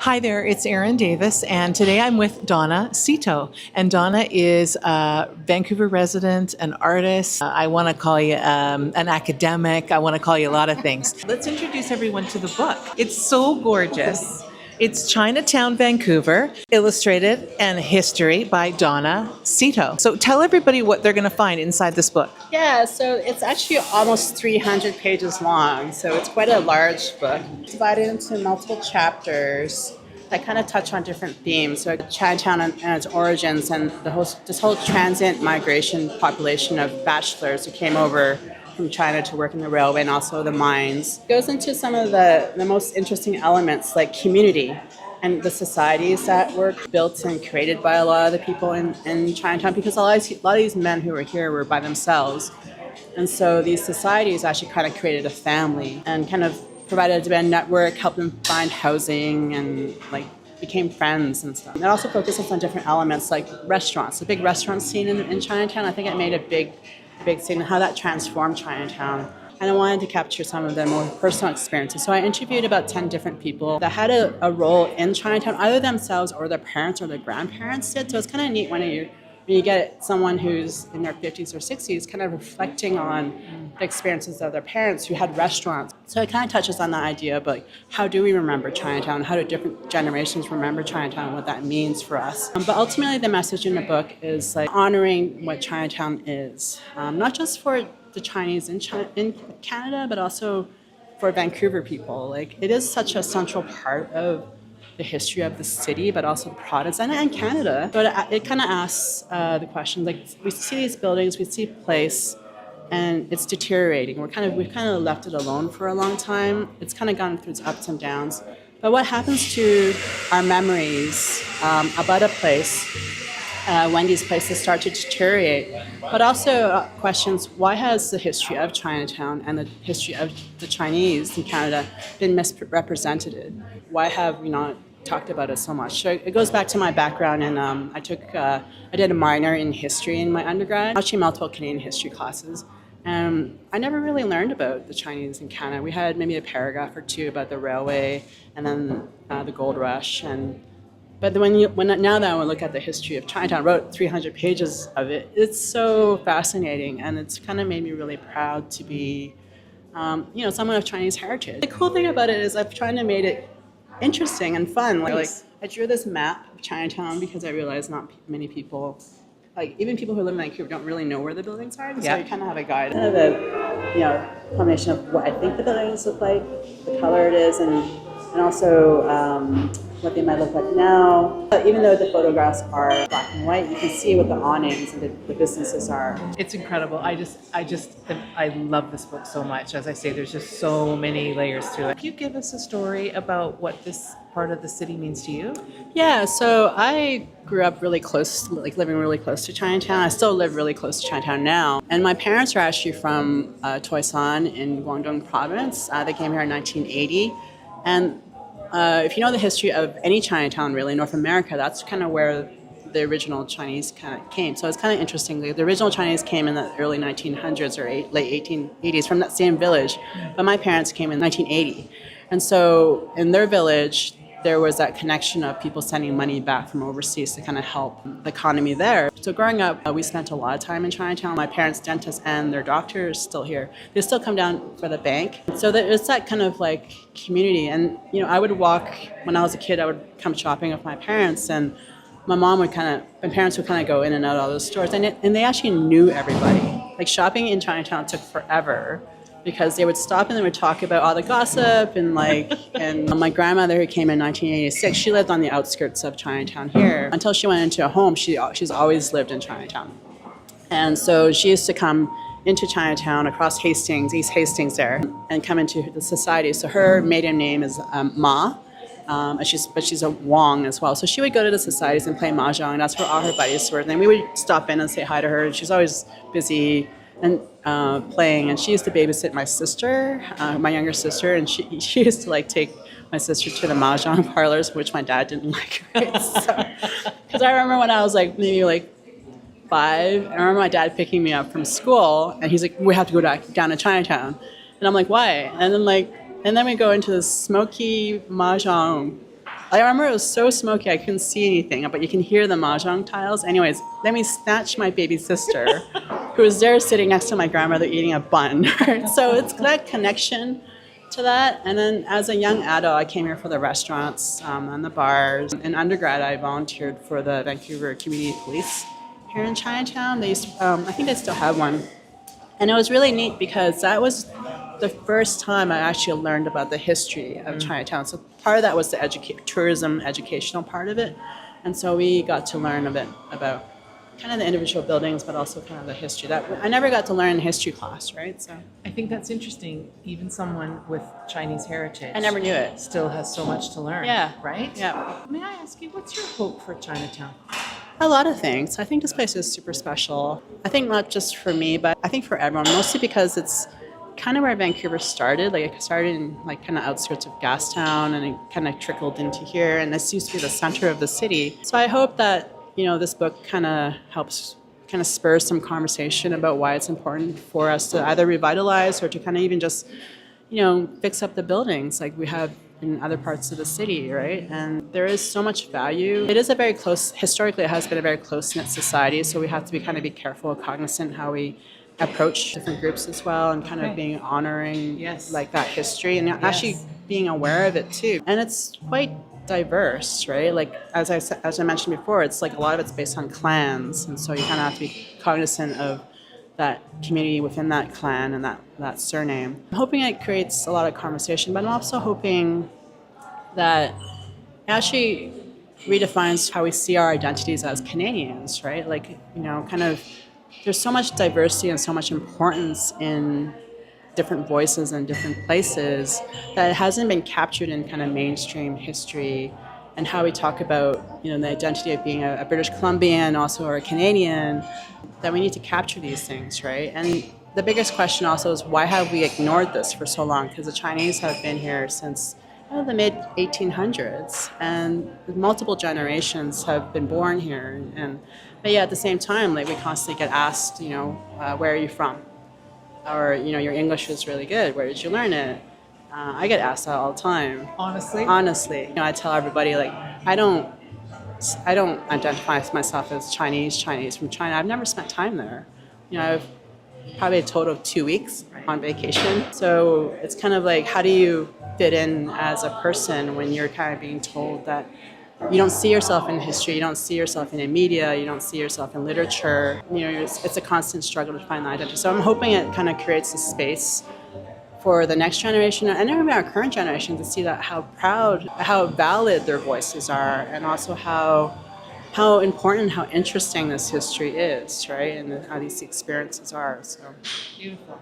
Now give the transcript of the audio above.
Hi there, it's Erin Davis, and today I'm with Donna Seto. And Donna is a Vancouver resident, an artist. I want to call you an academic. I want to call you a lot of things. Let's introduce everyone to the book. It's so gorgeous. It's Chinatown Vancouver, illustrated and history by Donna Seto. So tell everybody what they're going to find inside this book. Yeah, so it's actually almost 300 pages long, so it's quite a large book. It's divided into multiple chapters that kind of touch on different themes. So Chinatown and its origins and this whole transient migration population of bachelors who came over from China to work in the railway and also the mines. It goes into some of the most interesting elements like community and the societies that were built and created by a lot of the people in Chinatown, because a lot of these men who were here were by themselves. And so these societies actually kind of created a family and kind of provided a network, helped them find housing and became friends and stuff. And it also focuses on different elements like restaurants, the big restaurant scene in Chinatown. I think it made a big scene, how that transformed Chinatown. And I wanted to capture some of their more personal experiences. So I interviewed about 10 different people that had a role in Chinatown, either themselves or their parents or their grandparents did. So it's kind of neat when you get someone who's in their 50s or 60s kind of reflecting on the experiences of their parents who had restaurants. So it kind of touches on the idea of how do we remember Chinatown? How do different generations remember Chinatown, what that means for us? But ultimately the message in the book is honoring what Chinatown is, not just for the Chinese in Canada, but also for Vancouver people. It is such a central part of the history of the city, but also the province and Canada. But it kind of asks the question, we see these buildings, we see place, and it's deteriorating. We've kind of left it alone for a long time. It's kind of gone through its ups and downs. But what happens to our memories about a place when these places start to deteriorate? But also questions, why has the history of Chinatown and the history of the Chinese in Canada been misrepresented? Why have we not talked about it so much? So it goes back to my background, and I did a minor in history in my undergrad, actually multiple Canadian history classes. I never really learned about the Chinese in Canada. We had maybe a paragraph or two about the railway and then the gold rush. But now that I look at the history of Chinatown, I wrote 300 pages of it. It's so fascinating, and it's kind of made me really proud to be, someone of Chinese heritage. The cool thing about it is I've tried to make it interesting and fun. I drew this map of Chinatown because I realized not many people, even people who live in Vancouver, don't really know where the buildings are. And so you kind of have a guide, kind of a combination of what I think the buildings look like, the color it is, and also what they might look like now. But even though the photographs are black and white, you can see what the awnings and the businesses are. It's incredible. I love this book so much. As I say, there's just so many layers to it. Can you give us a story about what this part of the city means to you? Yeah, so I grew up really close, living really close to Chinatown. I still live really close to Chinatown now. And my parents are actually from Toisan in Guangdong province. They came here in 1980. And if you know the history of any Chinatown, really, North America, that's kind of where the original Chinese kind of came. So it's kind of interesting. The original Chinese came in the early 1900s or late 1880s from that same village. But my parents came in 1980. And so in their village, there was that connection of people sending money back from overseas to kind of help the economy there. So growing up, we spent a lot of time in Chinatown. My parents' dentist and their doctor is still here. They still come down for the bank. So it's that kind of community. And, I would walk, when I was a kid, I would come shopping with my parents, and my parents would kind of go in and out of all those stores. And they actually knew everybody. Shopping in Chinatown took forever, because they would stop and they would talk about all the gossip and my grandmother, who came in 1986, she lived on the outskirts of Chinatown here until she went into a home. She's always lived in Chinatown, and so she used to come into Chinatown across Hastings, East Hastings there, and come into the society. So her maiden name is Ma, but she's a Wong as well. So she would go to the societies and play mahjong, and that's where all her buddies were. And then we would stop in and say hi to her, and she's always busy and playing. And she used to babysit my sister, my younger sister, and she used to take my sister to the mahjong parlors, which my dad didn't like. Because I remember when I was maybe 5, I remember my dad picking me up from school, and he's like, "We have to go down to Chinatown," and I'm like, "Why?" And then we go into this smoky mahjong I remember it was so smoky I couldn't see anything, but you can hear the mahjong tiles. Anyways, then we snatched my baby sister, who was there sitting next to my grandmother eating a bun. Right? So it's that connection to that. And then as a young adult, I came here for the restaurants and the bars. In undergrad, I volunteered for the Vancouver Community Police here in Chinatown. They used to, I think they still have one. And it was really neat because that was the first time I actually learned about the history of Chinatown. So part of that was the tourism educational part of it. And so we got to learn a bit about kind of the individual buildings, but also kind of the history. That I never got to learn in history class, right? So I think that's interesting. Even someone with Chinese heritage, I never knew it. still has so much to learn. Yeah. Right? Yeah. May I ask you, what's your hope for Chinatown? A lot of things. I think this place is super special. I think not just for me, but I think for everyone, mostly because it's kind of where Vancouver started. Like it started in like kind of outskirts of Gastown and it kind of trickled into here. And this used to be the center of the city. So I hope that, this book kind of helps kind of spur some conversation about why it's important for us to either revitalize or to kind of even just, fix up the buildings like we have in other parts of the city, right? And there is so much value. It is historically it has been a very close-knit society, so we have to be careful, cognizant how we approach different groups as well, and kind of being honoring like that history and actually being aware of it too. And it's quite diverse, right? Like as I mentioned before, it's like a lot of it's based on clans, and so you kind of have to be cognizant of that community within that clan and that surname. I'm hoping it creates a lot of conversation, but I'm also hoping that it actually redefines how we see our identities as Canadians, right? Like, kind of there's so much diversity and so much importance in different voices and different places that it hasn't been captured in kind of mainstream history and how we talk about, the identity of being a British Columbian, also or a Canadian, that we need to capture these things, right? And the biggest question also is why have we ignored this for so long? Because the Chinese have been here since the mid 1800s, and multiple generations have been born here. But yeah, at the same time, like we constantly get asked, where are you from? Or, your English is really good. Where did you learn it? I get asked that all the time. Honestly? Honestly. I tell everybody, like, I don't identify myself as Chinese from China. I've never spent time there. I've probably a total of 2 weeks on vacation. So it's kind of like, how do you fit in as a person when you're kind of being told that you don't see yourself in history, you don't see yourself in the media, you don't see yourself in literature. It's a constant struggle to find that identity. So I'm hoping it kind of creates a space for the next generation and even our current generation to see that how proud, how valid their voices are, and also how important, how interesting this history is, right? And how these experiences are. So Beautiful.